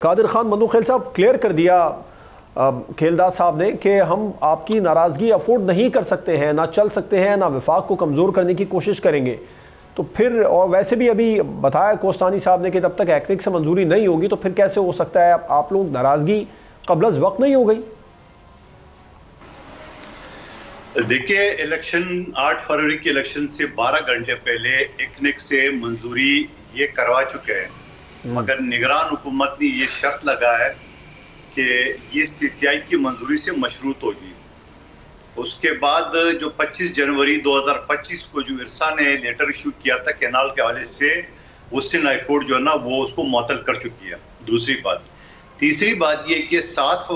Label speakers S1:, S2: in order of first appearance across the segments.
S1: कादिर खान मंदू खेल साहब, क्लियर कर दिया खेलदार साहब ने कि हम आपकी नाराज़गी अफोर्ड नहीं कर सकते हैं, ना चल सकते हैं, ना विफाक को कमज़ोर करने की कोशिश करेंगे। तो फिर और वैसे भी अभी बताया कोस्तानी साहब ने कि जब तक एक्निक से मंजूरी नहीं होगी तो फिर कैसे हो सकता है आप लोग नाराज़गी कबल वक्त नहीं हो गई?
S2: देखिए, इलेक्शन 8 फरवरी के इलेक्शन से 12 घंटे पहले एक्निक से मंजूरी ये करवा चुके हैं, मगर निगरान हुकूमत ने ये शर्त लगा है कि ये सीसीआई की मंजूरी से मशरूत होगी। उसके बाद जो 25 जनवरी 2025 को जो इरसा ने लेटर इशू किया था कैनाल के हवाले से, उससे हाई कोर्ट जो है ना वो उसको मुअत्तल कर चुकी है। दूसरी बात, तीसरी बात ये कि 7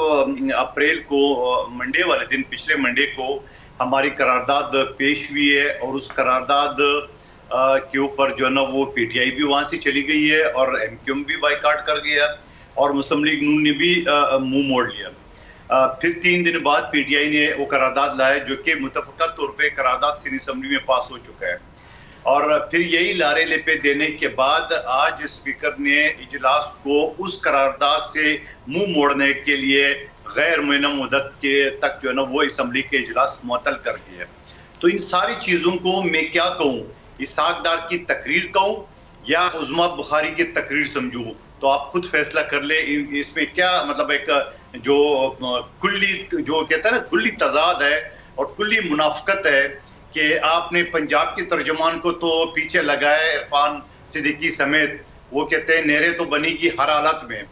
S2: अप्रैल को मंडे वाले दिन, पिछले मंडे को हमारी करारदाद पेश हुई है और उस करारदाद के ऊपर जो है ना वो पीटीआई भी वहां से चली गई है और एमक्यूएम भी बाइकाट कर गया और मुस्लिम लीग नून ने भी मुंह मोड़ लिया। फिर 3 दिन बाद पीटीआई ने वो करारदाद लाया जो कि मुतफ़क़ा तौर पे करारदाद सीनी असम्बली में पास हो चुका है। और फिर यही लारे लेपे देने के बाद आज स्पीकर ने इजलास को उस करारदाद से मुंह मोड़ने के लिए गैर मुअय्यन मुद्दत के तक जो है ना वो असम्बली के इजलास मुअत्तल कर दिया। तो इन सारी चीज़ों को मैं क्या कहूँ, इसहाक डार की तकरीर कहूँ या उज़्मा बुखारी की तकरीर समझूँ, तो आप खुद फैसला कर ले। इसमें क्या मतलब एक जो कुल्ली जो कहता है ना कुल्ली तजाद है और कुल्ली मुनाफकत है कि आपने पंजाब के तर्जुमान को तो पीछे लगाया इरफान सिद्दीकी समेत, वो कहते हैं नहरें तो बनेगी हर हालत में,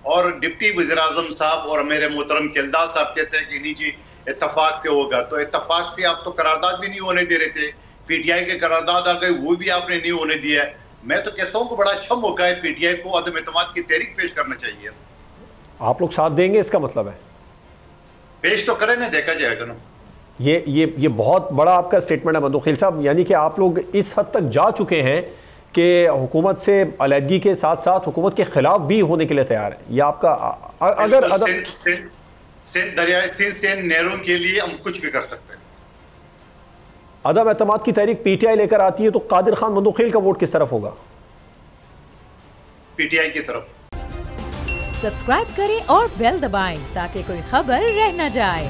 S2: और डिप्टी वज़ीर-ए-आज़म साहब और मेरे मोहतरम किलदार साहब कहते हैं कि नहीं जी इत्तफाक से होगा। तो इत्तफाक से आप तो करारदाद भी नहीं होने दे रहे थे, पीटीआई के करारदाद आ गए वो भी आपने नहीं होने दिया। मैं तो कहता हूँ कि बड़ा अच्छा मौका है पीटीआई को अदम एतमाद की तहरीक पेश करना चाहिए।
S1: आप लोग साथ देंगे, इसका मतलब है?
S2: पेश तो करें ना, देखा जाएगा ना।
S1: ये बहुत बड़ा आपका स्टेटमेंट है मंदू खेल साहब, यानी कि आप लोग इस हद तक जा चुके हैं कि हुकूमत से अलहदगी के साथ साथ हुकूमत के खिलाफ भी होने के लिए तैयार है। ये आपका अगर
S2: दरियाए सिंध से नहरों के लिए हम कुछ भी कर सकते हैं।
S1: अदम एतमाद की तहरीक पीटीआई लेकर आती है तो कादिर खान मंदू खेल का वोट किस तरफ होगा?
S2: पीटीआई की तरफ।
S3: सब्सक्राइब करें और बेल दबाएं ताकि कोई खबर रह न जाए।